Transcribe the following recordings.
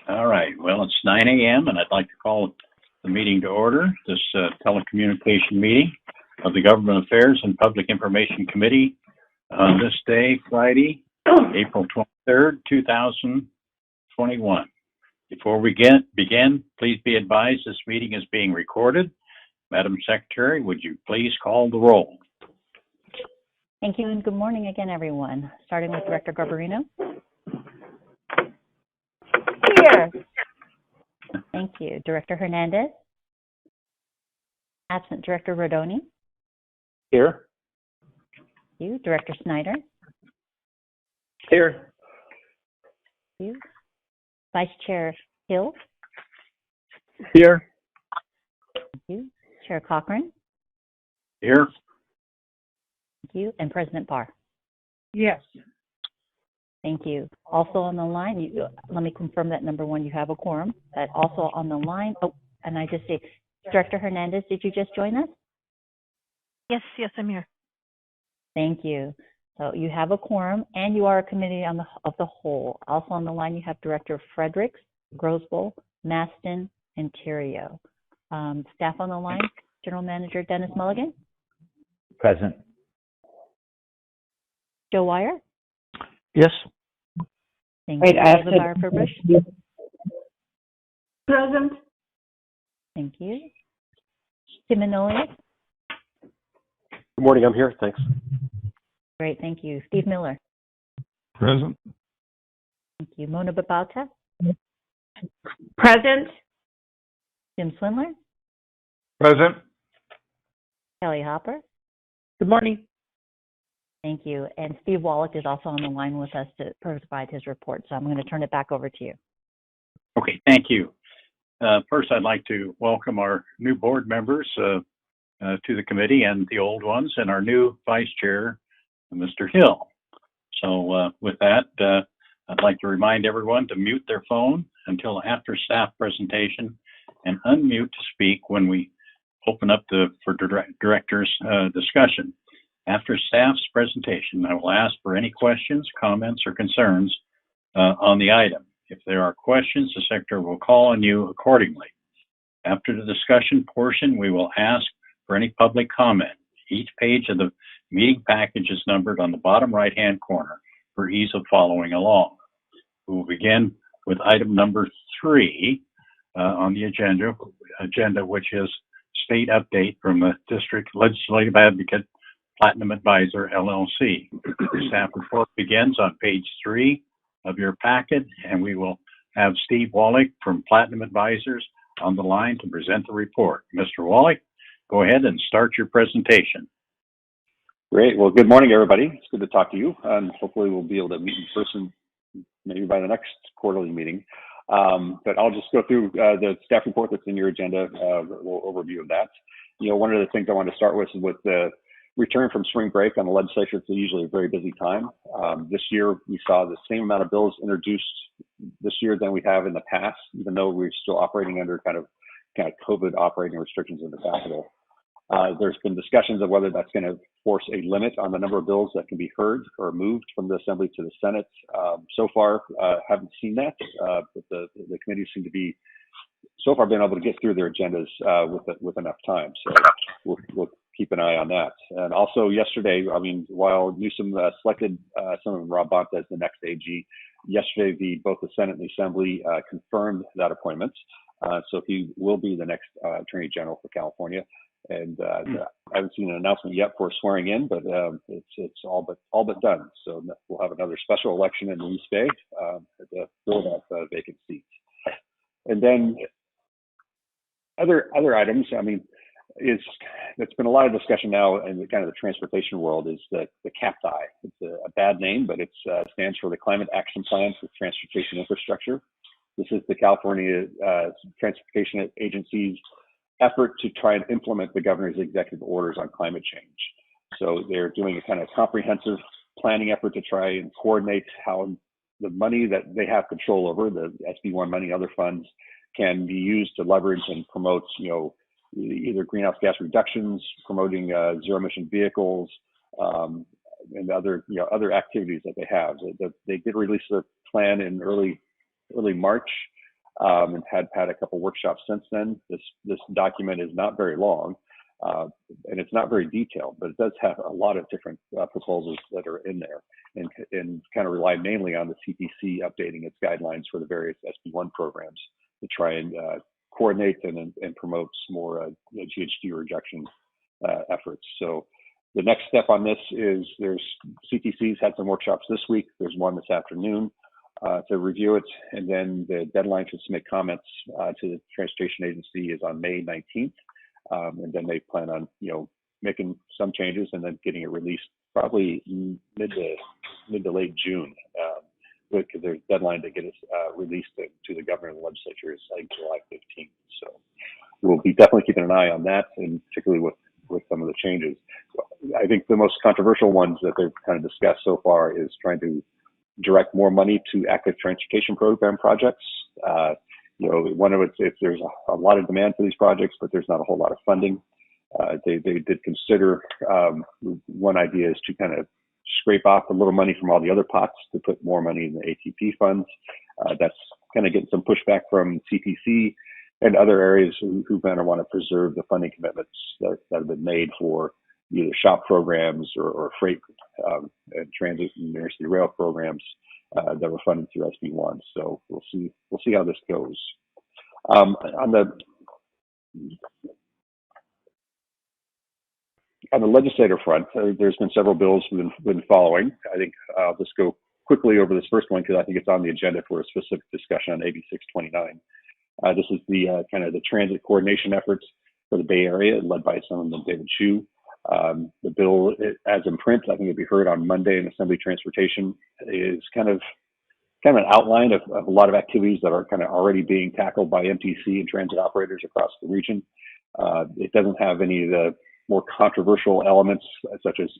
All right. Well, it's 9 a.m. and I'd like to call the meeting to order. This telecommunication meeting of the Government Affairs and Public Information Committee on this day, Friday, April 23rd, 2021. Before we begin, please be advised this meeting is being recorded. Madam Secretary, would you please call the roll? Thank you, and good morning again, everyone. Starting with Director Garbarino. Here. Thank you. Director Hernandez. Absent Director Rodoni. Here. Thank you. Director Snyder. Here. Thank you. Vice Chair Hill. Here. Thank you. Chair Cochran. Here. Thank you. And President Barr. Yes. Thank you. Also on the line, let me confirm that number one, you have a quorum. That also on the line, and I just say, Director Hernandez, did you just join us? Yes, I'm here. Thank you. So you have a quorum, and you are a committee of the whole. Also on the line, you have Director Fredericks, Grosboll, Maston, and Theriault. Staff on the line, General Manager Dennis Mulligan. Present. Joe Wire. Yes. Thank you. Eva Bauer-Furbush. Present. Thank you. Tim Manolius. Good morning. I'm here. Thanks. Great. Thank you. Steve Miller. Present. Thank you. Mona Babauta. Present. Jim Swindler. Present. Kelly Hopper. Good morning. Thank you. And Steve Wallach is also on the line with us to provide his report. So I'm going to turn it back over to you. Okay, thank you. First, I'd like to welcome our new board members to the committee and the old ones, and our new vice chair, Mr. Hill. So with that, I'd like to remind everyone to mute their phone until after staff presentation and unmute to speak when we open up for directors' discussion. After staff's presentation, I will ask for any questions, comments, or concerns on the item. If there are questions, the secretary will call on you accordingly. After the discussion portion, we will ask for any public comment. Each page of the meeting package is numbered on the bottom right-hand corner for ease of following along. We will begin with item number 3 on the agenda, which is state update from the District Legislative Advocate Platinum Advisor, LLC. The staff report begins on page 3 of your packet, and we will have Steve Wallach from Platinum Advisors on the line to present the report. Mr. Wallach, go ahead and start your presentation. Great. Well, good morning, everybody. It's good to talk to you, and hopefully we'll be able to meet in person maybe by the next quarterly meeting. But I'll just go through the staff report that's in your agenda, a little overview of that. You know, one of the things I want to start with is with the return from spring break on the legislature. It's usually a very busy time. This year, we saw the same amount of bills introduced this year than we have in the past, even though we're still operating under kind of COVID operating restrictions in the Capitol. There's been discussions of whether that's going to force a limit on the number of bills that can be heard or moved from the Assembly to the Senate. So far, haven't seen that, but the committees seem to be so far been able to get through their agendas with enough time. So we'll keep an eye on that. And also yesterday, I mean, while Newsom selected some of Rob Bonta as the next AG, yesterday both the Senate and the Assembly confirmed that appointment. So he will be the next Attorney General for California. And I haven't seen an announcement yet for swearing in, but it's all but done. So we'll have another special election in the East Bay to fill that vacant seat. And then other items, I mean, there's been a lot of discussion now in the kind of the transportation world is the CAPTI. It's a bad name, but it stands for the Climate Action Plan for Transportation Infrastructure. This is the California Transportation Agency's effort to try and implement the governor's executive orders on climate change. So they're doing a kind of comprehensive planning effort to try and coordinate how the money that they have control over, the SB1 money, other funds, can be used to leverage and promote, you know, either greenhouse gas reductions, promoting zero emission vehicles, and other activities that they have. They did release a plan in early March and had a couple workshops since then. This document is not very long, and it's not very detailed, but it does have a lot of different proposals that are in there, and kind of rely mainly on the CPC updating its guidelines for the various SB1 programs to try and coordinate and promote more GHG rejection efforts. So the next step on this is CTC's had some workshops this week. There's one this afternoon to review it, and then the deadline to submit comments to the Transportation Agency is on May 19th, and then they plan on making some changes and then getting it released probably mid to late June, because there's a deadline to get it released to the governor and the legislature is like July 15th. So we'll be definitely keeping an eye on that, and particularly with some of the changes. I think the most controversial ones that they've kind of discussed so far is trying to direct more money to active transportation program projects. One of it's if there's a lot of demand for these projects, but there's not a whole lot of funding. They did consider, one idea is to kind of scrape off a little money from all the other pots to put more money in the ATP funds. That's kind of getting some pushback from CPC and other areas who kind of want to preserve the funding commitments that have been made for either shop programs or freight and transit and intercity rail programs that were funded through SB1. So we'll see how this goes. On the legislative front, there's been several bills we've been following. I think I'll just go quickly over this first one because I think it's on the agenda for a specific discussion on AB 629. This is the kind of the transit coordination efforts for the Bay Area, led by Assemblyman David Chu. The bill, as in print, I think it'll be heard on Monday in Assembly Transportation, is kind of an outline of a lot of activities that are kind of already being tackled by MTC and transit operators across the region. It doesn't have any of the more controversial elements, such as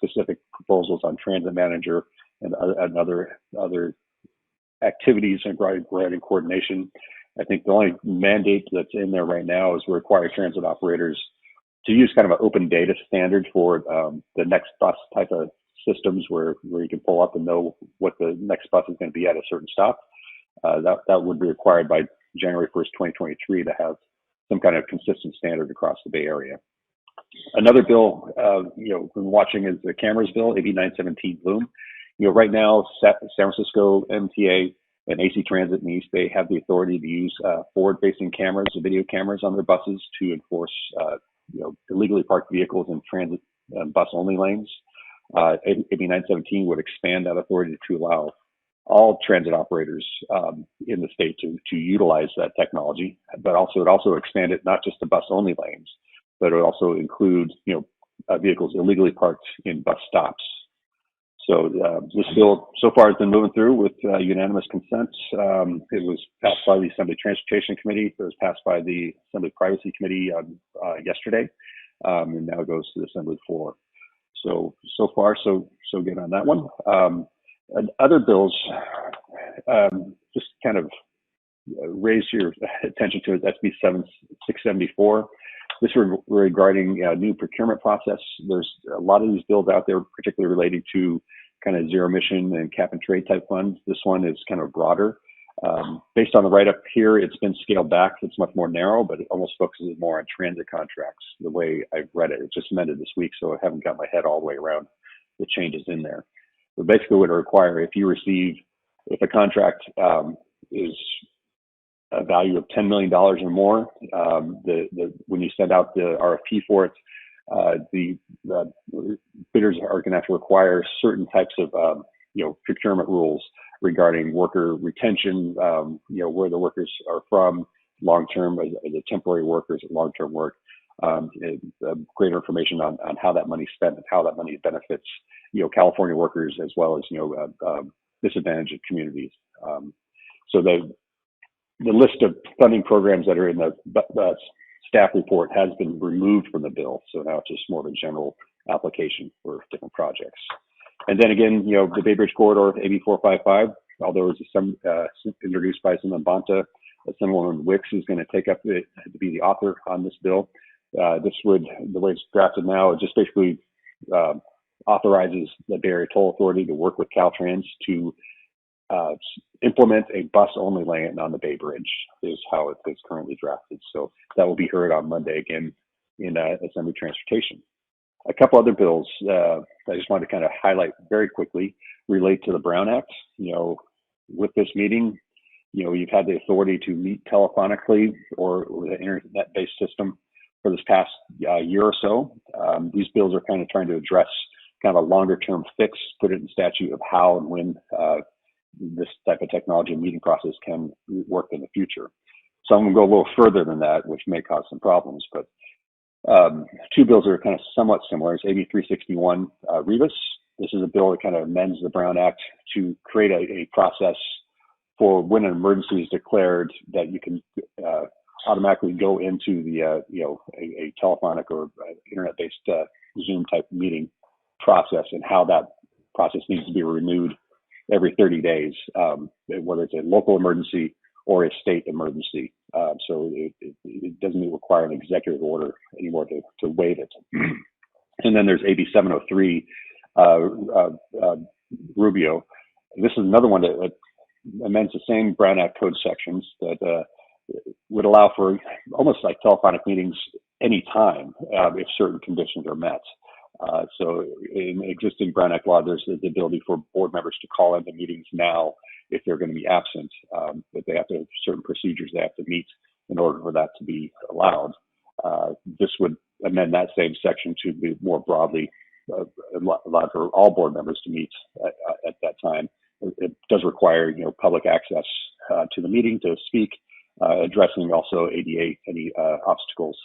specific proposals on transit manager and other activities regarding coordination. I think the only mandate that's in there right now is we require transit operators to use kind of an open data standard for the next bus type of systems where you can pull up and know what the next bus is going to be at a certain stop. That would be required by January 1st, 2023 to have some kind of consistent standard across the Bay Area. Another bill, we've been watching is the cameras bill, AB 917 Bloom. Right now, San Francisco MTA and AC Transit in the East Bay have the authority to use forward-facing cameras or video cameras on their buses to enforce, illegally parked vehicles in transit bus-only lanes. AB 917 would expand that authority to allow all transit operators in the state to utilize that technology, but it also expanded not just to bus-only lanes, but it would also include, vehicles illegally parked in bus stops. So this bill so far has been moving through with unanimous consent. It was passed by the Assembly Transportation Committee. It was passed by the Assembly Privacy Committee yesterday, and now it goes to the Assembly floor. So far, so good on that one. And other bills, just kind of raise your attention to it. SB 674. This is regarding new procurement process. There's a lot of these bills out there, particularly relating to kind of zero emission and cap and trade type funds. This one is kind of broader. Based on the write-up here, it's been scaled back. It's much more narrow, but it almost focuses more on transit contracts, the way I've read it. It's just amended this week, so I haven't got my head all the way around the changes in there. But basically what it require, if a contract is a value of $10 million or more, when you send out the RFP for it, the bidders are going to have to require certain types of procurement rules regarding worker retention, where the workers are from, long-term, as a temporary workers, long-term work, greater information on how that money is spent and how that money benefits, California workers as well as, disadvantaged communities. So the list of funding programs that are in the staff report has been removed from the bill. So now it's just more of a general application for different projects. And then again, the Bay Bridge Corridor, AB 455, although it was introduced by Assemblyman Bonta, Assemblyman Wicks is going to take up to be the author on this bill. The way it's drafted now, it just basically authorizes the Bay Area Toll Authority to work with Caltrans to implement a bus-only lane on the Bay Bridge is how it is currently drafted. So that will be heard on Monday again in Assembly Transportation. A couple other bills I just wanted to kind of highlight very quickly relate to the Brown Act. With this meeting, you've had the authority to meet telephonically or with an internet-based system for this past year or so. These bills are kind of trying to address kind of a longer-term fix, put it in statute of how and when this type of technology and meeting process can work in the future. So I'm going to go a little further than that, which may cause some problems, but two bills are kind of somewhat similar. It's AB 361 Rebus. This is a bill that kind of amends the Brown Act to create a process for when an emergency is declared that you can automatically go into the a telephonic or internet-based Zoom type meeting process, and how that process needs to be renewed every 30 days, whether it's a local emergency or a state emergency. So it doesn't require an executive order anymore to waive it. And then there's AB 703 Rubio. This is another one that amends the same Brown Act code sections that would allow for almost like telephonic meetings anytime if certain conditions are met. So in existing Brown Act law, there's the ability for board members to call into meetings now if they're going to be absent, but they have to have certain procedures they have to meet in order for that to be allowed. This would amend that same section to be more broadly allowed for all board members to meet at that time. It does require, public access to the meeting to speak, addressing also ADA, any obstacles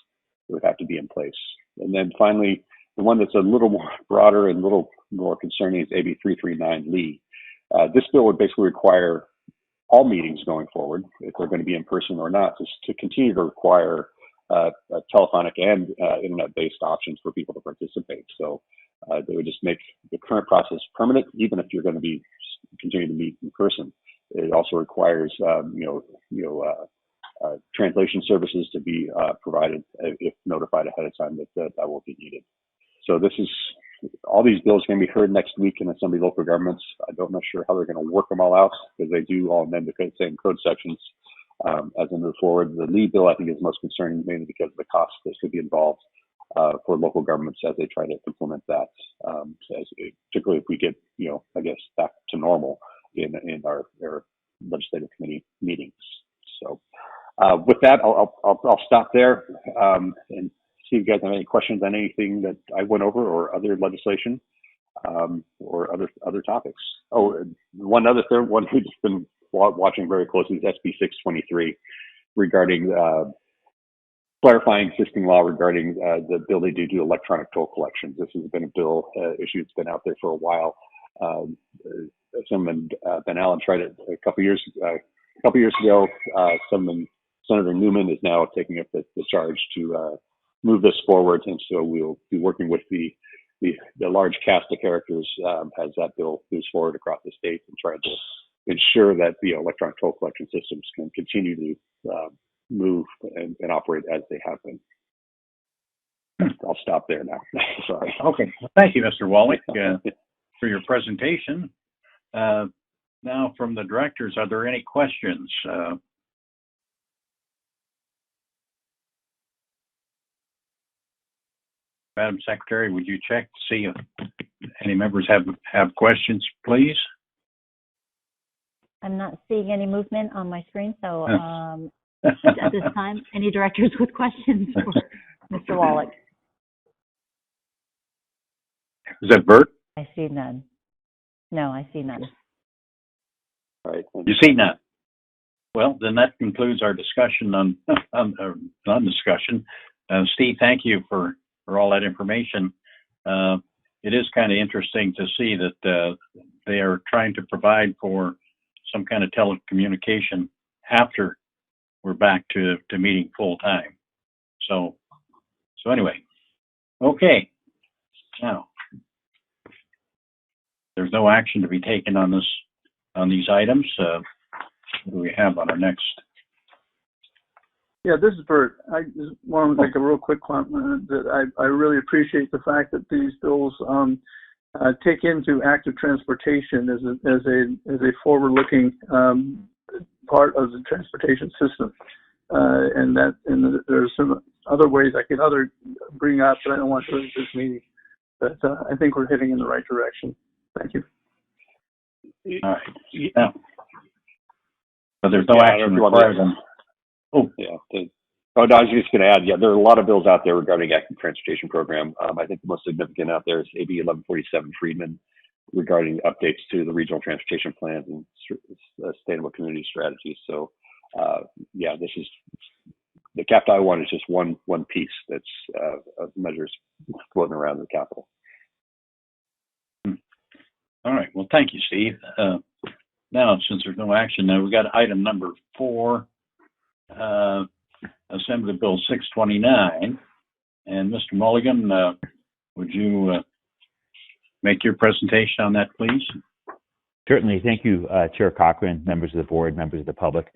that would have to be in place. And then finally, the one that's a little more broader and a little more concerning is AB 339 Lee. This bill would basically require all meetings going forward, if they're going to be in person or not, to continue to require telephonic and internet-based options for people to participate. So they would just make the current process permanent, even if you're going to be continuing to meet in person. It also requires, translation services to be provided if notified ahead of time that will be needed. So all these bills are going to be heard next week in Assembly local governments. I'm not sure how they're going to work them all out, because they do all amend the same code sections as they move forward. The Lee bill, I think, is most concerning, mainly because of the costs that could be involved for local governments as they try to implement that, particularly if we get, back to normal in our legislative committee meetings. So with that, I'll stop there and see if you guys have any questions on anything that I went over, or other legislation, or other topics. Oh, one other third one we've just been watching very closely is SB 623 regarding clarifying existing law regarding the ability to do electronic toll collections. This has been a bill issue that's been out there for a while. Ben Allen tried it a couple years ago. Senator Newman is now taking up the charge to move this forward, and so we'll be working with the large cast of characters as that bill moves forward across the state, and trying to ensure that the electronic toll collection systems can continue to move and operate as they have been. I'll stop there now. Sorry. Okay. Thank you, Mr. Wallach, for your presentation. Now, from the directors, are there any questions? Madam Secretary, would you check to see if any members have questions, please? I'm not seeing any movement on my screen, so at this time, any directors with questions for Mr. Wallach? Is that Bert? I see none. No, I see none. All right. You see none. Well, then that concludes our discussion on non-discussion. Steve, thank you for all that information. It is kind of interesting to see that they are trying to provide for some kind of telecommunication after we're back to meeting full time. So anyway, okay. Now, there's no action to be taken on these items. What do we have on our next? Yeah, this is Bert. I just want to make a real quick comment that I really appreciate the fact that these bills take into active transportation as a forward-looking part of the transportation system. And there's some other ways I could bring up, but I don't want to at this meeting. But I think we're heading in the right direction. Thank you. All right. Yeah. So there's no action required. Oh, no, I was just going to add, there are a lot of bills out there regarding active transportation program. I think the most significant out there is AB 1147 Friedman regarding updates to the regional transportation plans and sustainable community strategies. So, this is the CAPTI one is just one piece that's of measures floating around the Capitol. All right. Well, thank you, Steve. Now, since there's no action, we got item number 4, Assembly Bill 629. And Mr. Mulligan, would you make your presentation on that, please? Certainly. Thank you, Chair Cochran, members of the board, members of the public.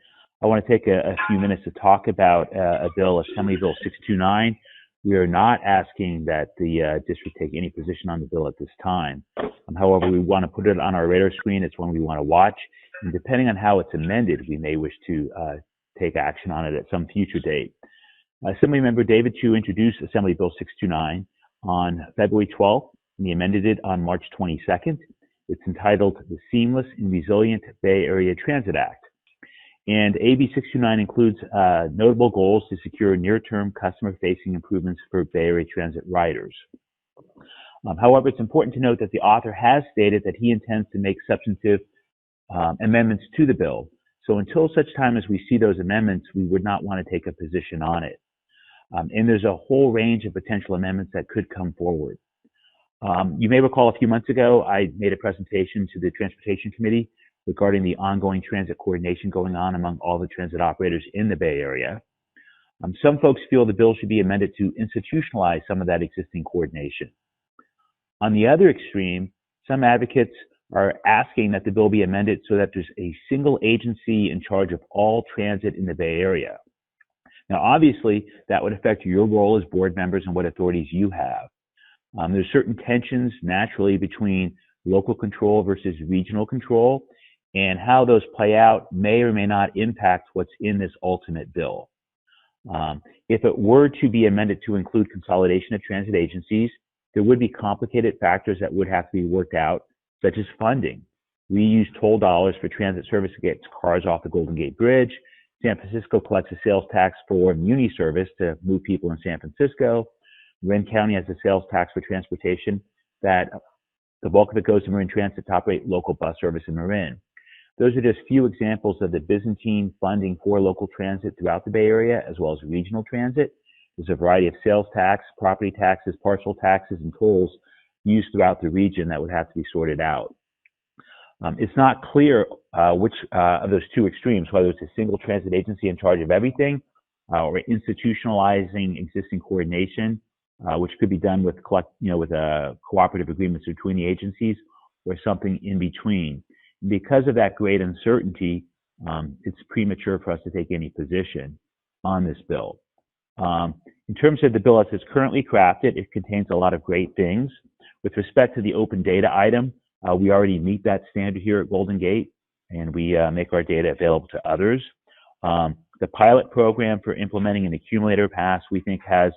I want to take a few minutes to talk about a bill, Assembly Bill 629. We are not asking that the district take any position on the bill at this time. However, we want to put it on our radar screen. It's one we want to watch. And depending on how it's amended, we may wish to take action on it at some future date. Assemblymember David Chu introduced Assembly Bill 629 on February 12th, and he amended it on March 22nd. It's entitled the Seamless and Resilient Bay Area Transit Act. And AB 629 includes notable goals to secure near-term customer-facing improvements for Bay Area transit riders. However, it's important to note that the author has stated that he intends to make substantive amendments to the bill. So until such time as we see those amendments, we would not want to take a position on it. And there's a whole range of potential amendments that could come forward. You may recall a few months ago, I made a presentation to the Transportation Committee regarding the ongoing transit coordination going on among all the transit operators in the Bay Area. Some folks feel the bill should be amended to institutionalize some of that existing coordination. On the other extreme, some advocates are asking that the bill be amended so that there's a single agency in charge of all transit in the Bay Area. Now, obviously, that would affect your role as board members and what authorities you have. There's certain tensions naturally between local control versus regional control, and how those play out may or may not impact what's in this ultimate bill. If it were to be amended to include consolidation of transit agencies, there would be complicated factors that would have to be worked out, such as funding. We use toll dollars for transit service to get cars off the Golden Gate Bridge. San Francisco collects a sales tax for Muni service to move people in San Francisco. Marin County has a sales tax for transportation that the bulk of it goes to Marin Transit to operate local bus service in Marin. Those are just few examples of the Byzantine funding for local transit throughout the Bay Area, as well as regional transit. There's a variety of sales tax, property taxes, parcel taxes, and tolls used throughout the region that would have to be sorted out. It's not clear which of those two extremes, whether it's a single transit agency in charge of everything or institutionalizing existing coordination, which could be done with cooperative agreements between the agencies, or something in between. Because of that great uncertainty, it's premature for us to take any position on this bill. In terms of the bill as it's currently crafted, it contains a lot of great things. With respect to the open data item, we already meet that standard here at Golden Gate, and we make our data available to others. The pilot program for implementing an accumulator pass, we think, has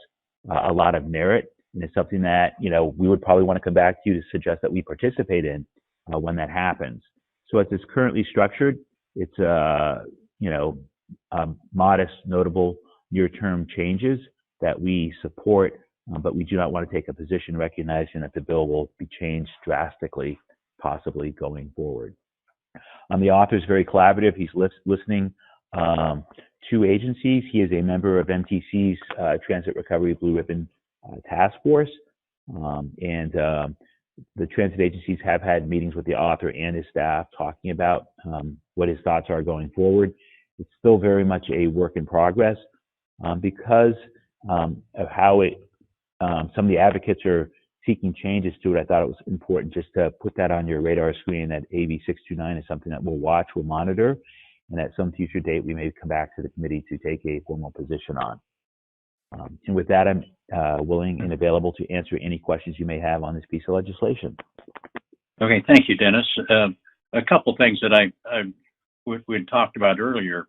a lot of merit, and it's something that we would probably want to come back to you to suggest that we participate in when that happens. So as it's currently structured, it's modest, notable near-term changes that we support, but we do not want to take a position recognizing that the bill will be changed drastically, possibly going forward. The author is very collaborative. He's listening to agencies. He is a member of MTC's Transit Recovery Blue Ribbon Task Force, and the transit agencies have had meetings with the author and his staff talking about what his thoughts are going forward. It's still very much a work in progress because of how some of the advocates are seeking changes to it. I thought it was important just to put that on your radar screen, that AB 629 is something that we'll watch, we'll monitor, and at some future date we may come back to the committee to take a formal position on. And with that, I'm willing and available to answer any questions you may have on this piece of legislation. Okay, thank you, Dennis. A couple things that we had talked about earlier.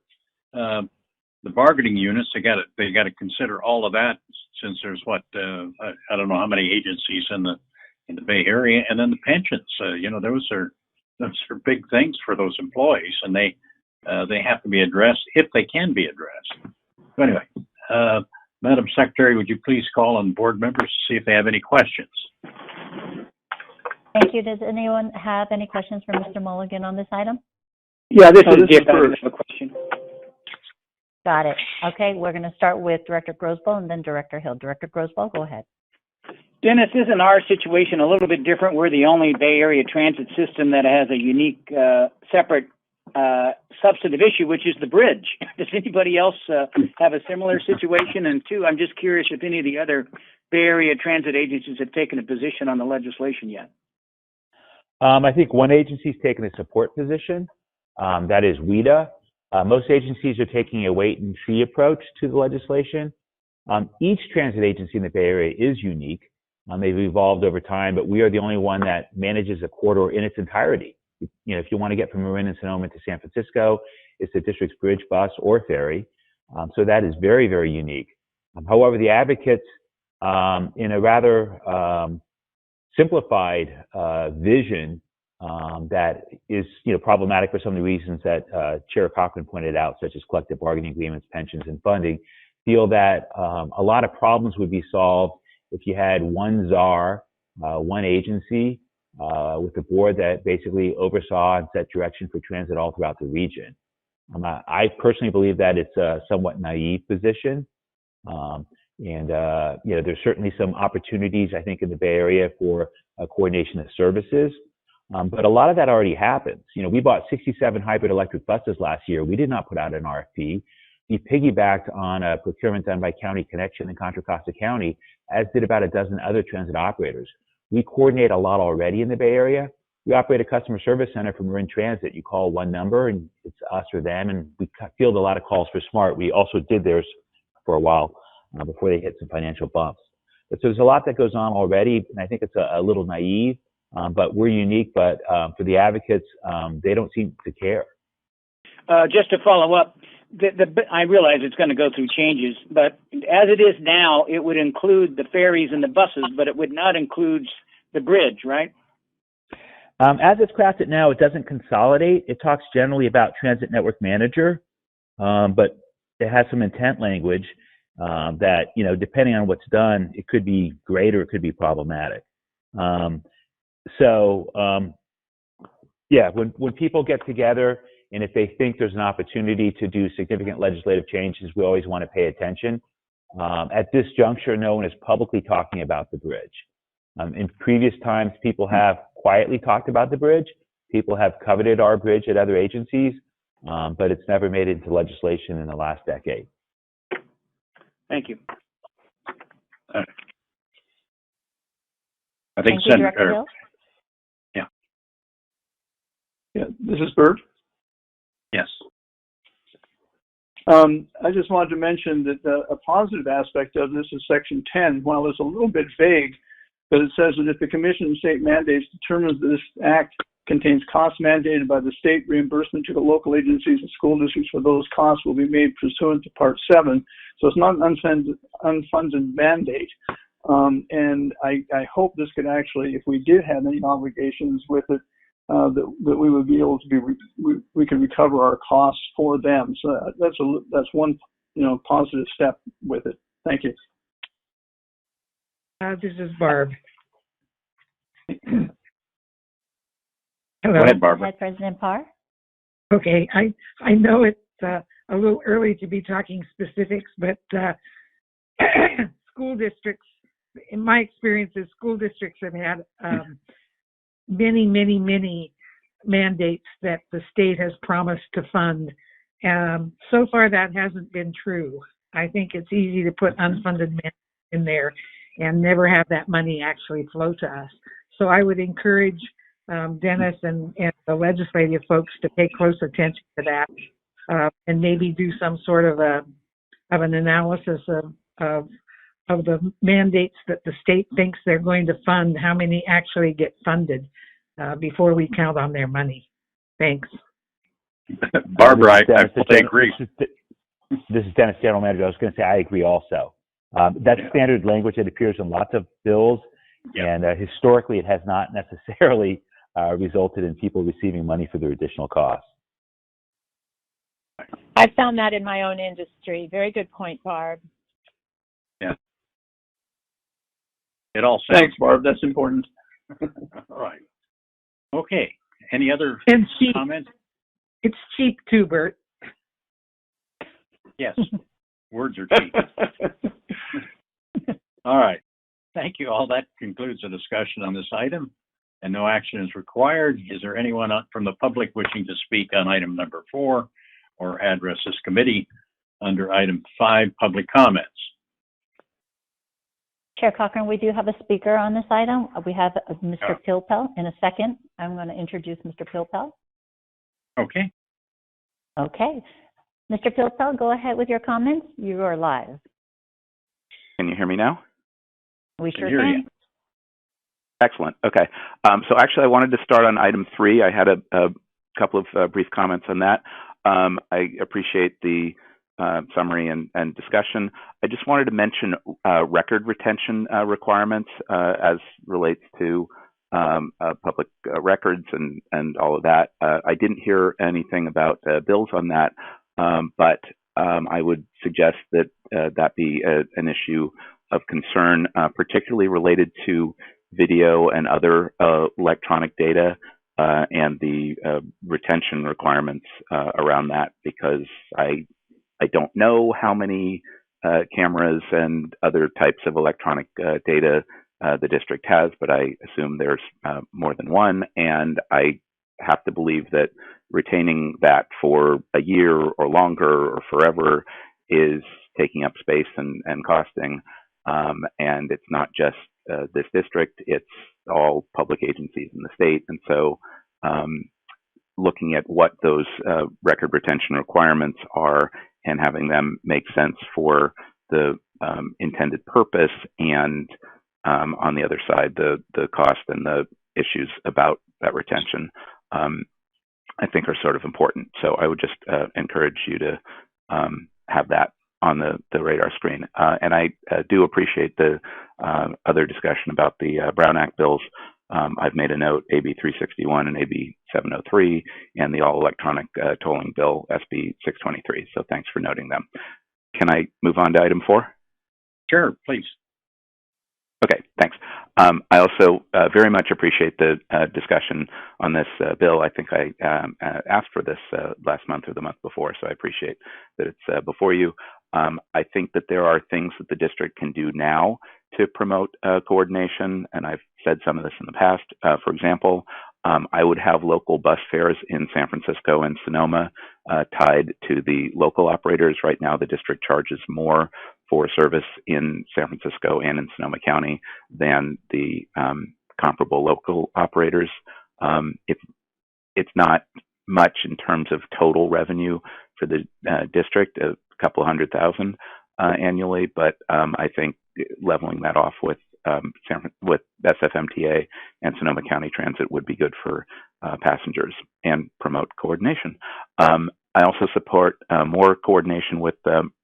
The bargaining units, they got to consider all of that, since there's I don't know how many agencies in the Bay Area, and then the pensions. Those are big things for those employees, and they have to be addressed if they can be addressed. So anyway, Madam Secretary, would you please call on board members to see if they have any questions? Thank you. Does anyone have any questions for Mr. Mulligan on this item? Yeah, this is Dick. I have a question. Got it. Okay, we're going to start with Director Grosboll and then Director Hill. Director Grosboll, go ahead. Dennis, isn't our situation a little bit different? We're the only Bay Area transit system that has a unique, separate substantive issue, which is the bridge. Does anybody else have a similar situation? And two, I'm just curious if any of the other Bay Area transit agencies have taken a position on the legislation yet. I think one agency's taken a support position. That is WIDA. Most agencies are taking a wait-and-see approach to the legislation. Each transit agency in the Bay Area is unique. They've evolved over time, but we are the only one that manages a corridor in its entirety. If you want to get from Marin and Sonoma to San Francisco, it's the district's bridge, bus, or ferry. So that is very, very unique. However, the advocates, in a rather simplified vision that is problematic for some of the reasons that Chair Cochran pointed out, such as collective bargaining agreements, pensions, and funding, feel that a lot of problems would be solved if you had one czar, one agency, with a board that basically oversaw and set direction for transit all throughout the region. I personally believe that it's a somewhat naive position. There's certainly some opportunities, I think, in the Bay Area for coordination of services. But a lot of that already happens. We bought 67 hybrid electric buses last year. We did not put out an RFP. We piggybacked on a procurement done by County Connection in Contra Costa County, as did about a dozen other transit operators. We coordinate a lot already in the Bay Area. We operate a customer service center for Marin Transit. You call one number and it's us or them, and we field a lot of calls for SMART. We also did theirs for a while before they hit some financial bumps. But so there's a lot that goes on already, and I think it's a little naive, but we're unique. But for the advocates, they don't seem to care. Just to follow up, I realize it's going to go through changes, but as it is now, it would include the ferries and the buses, but it would not include the bridge, right? As it's crafted now, it doesn't consolidate. It talks generally about transit network manager, but it has some intent language that, depending on what's done, it could be great or it could be problematic. When people get together, and if they think there's an opportunity to do significant legislative changes, we always want to pay attention. At this juncture, no one is publicly talking about the bridge. In previous times, people have quietly talked about the bridge. People have coveted our bridge at other agencies, but it's never made it into legislation in the last decade. Thank you. I think Thank you, Director Hill. Yeah, this is Bert. Yes. I just wanted to mention that a positive aspect of this is Section 10. While it's a little bit vague, but it says that if the Commission on State Mandates determines that this act contains costs mandated by the state, reimbursement to the local agencies and school districts for those costs will be made pursuant to Part 7. So it's not an unfunded mandate. And I hope this could actually, if we did have any obligations with it, that we would be able to we can recover our costs for them. So that's one positive step with it. Thank you. This is Barb. Hello. Go ahead, Barbara. Go ahead, President Parr. Okay, I know it's a little early to be talking specifics, but school districts, in my experiences, school districts have had many mandates that the state has promised to fund. So far, that hasn't been true. I think it's easy to put unfunded mandates in there and never have that money actually flow to us. So I would encourage Dennis and the legislative folks to pay close attention to that and maybe do some sort of an analysis of the mandates that the state thinks they're going to fund, how many actually get funded before we count on their money. Thanks. Barbara, I fully agree. This is Dennis, General Manager. I was going to say I agree also. That's standard language that appears in lots of bills, and historically it has not necessarily resulted in people receiving money for their additional costs. I found that in my own industry. Very good point, Barb. Yeah. It all sounds. Thanks, Barb. That's important. All right. Okay. Any other comments? It's cheap too, Bert. Yes. Words are cheap. All right. Thank you all. That concludes the discussion on this item, and no action is required. Is there anyone from the public wishing to speak on item number 4 or address this committee under item 5, public comments? Chair Cochran, we do have a speaker on this item. We have Mr. Pilpel. In a second, I'm going to introduce Mr. Pilpel. Okay. Okay. Mr. Pilpel, go ahead with your comments. You are live. Can you hear me now? We sure hear can. you. Excellent. Okay. So actually, I wanted to start on item 3. I had a couple of brief comments on that. I appreciate the summary and discussion. I just wanted to mention record retention requirements as relates to public records and all of that. I didn't hear anything about bills on that, but I would suggest that that be an issue of concern, particularly related to video and other electronic data and the retention requirements around that, because I don't know how many cameras and other types of electronic data the district has, but I assume there's more than one, and I have to believe that retaining that for a year or longer or forever is taking up space and costing, and it's not just this district, it's all public agencies in the state, and so looking at what those record retention requirements are and having them make sense for the intended purpose, and on the other side, the cost and the issues about that retention, I think are sort of important. So I would just encourage you to have that on the radar screen. And I do appreciate the other discussion about the Brown Act bills. I've made a note, AB 361 and AB 703, and the all-electronic tolling bill, SB 623. So thanks for noting them. Can I move on to item 4? Sure, please. Okay, thanks. I also very much appreciate the discussion on this bill. I think I asked for this last month or the month before, so I appreciate that it's before you. I think that there are things that the district can do now to promote coordination, and I've said some of this in the past. For example, I would have local bus fares in San Francisco and Sonoma tied to the local operators. Right now, the district charges more for service in San Francisco and in Sonoma County than the comparable local operators. It's not much in terms of total revenue for the district, a couple $100,000 annually, but I think leveling that off with SFMTA and Sonoma County Transit would be good for passengers and promote coordination. I also support more coordination with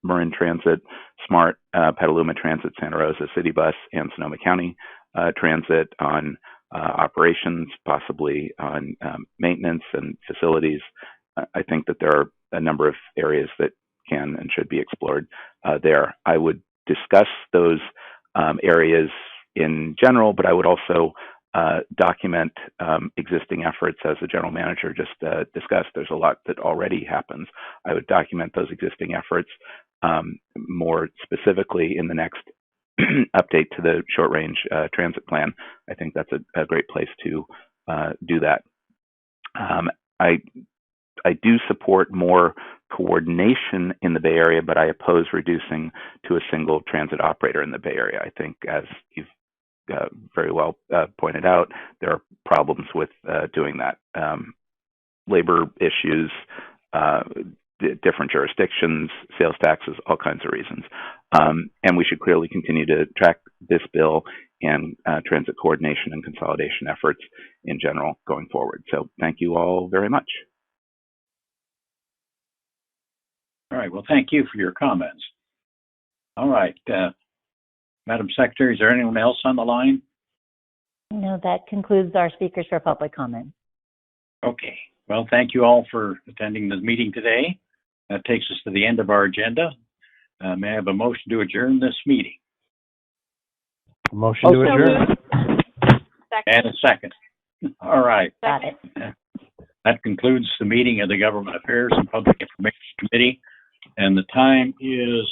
Marin Transit, SMART, Petaluma Transit, Santa Rosa City Bus, and Sonoma County Transit on operations, possibly on maintenance and facilities. I think that there are a number of areas that can and should be explored there. I would discuss those areas in general, but I would also document existing efforts, as the general manager just discussed. There's a lot that already happens. I would document those existing efforts more specifically in the next update to the short range transit plan. I think that's a great place to do that. I do support more coordination in the Bay Area, but I oppose reducing to a single transit operator in the Bay Area. I think, as you've very well pointed out, there are problems with doing that. Labor issues, different jurisdictions, sales taxes, all kinds of reasons. And we should clearly continue to track this bill and transit coordination and consolidation efforts in general going forward. So thank you all very much. All right. Well, thank you for your comments. All right. Madam Secretary, is there anyone else on the line? No, that concludes our speakers for public comment. Okay. Well, thank you all for attending the meeting today. That takes us to the end of our agenda. May I have a motion to adjourn this meeting? Motion to adjourn. And a second. All right. Got it. That concludes the meeting of the Government Affairs and Public Information Committee, and the time is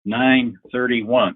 9:31.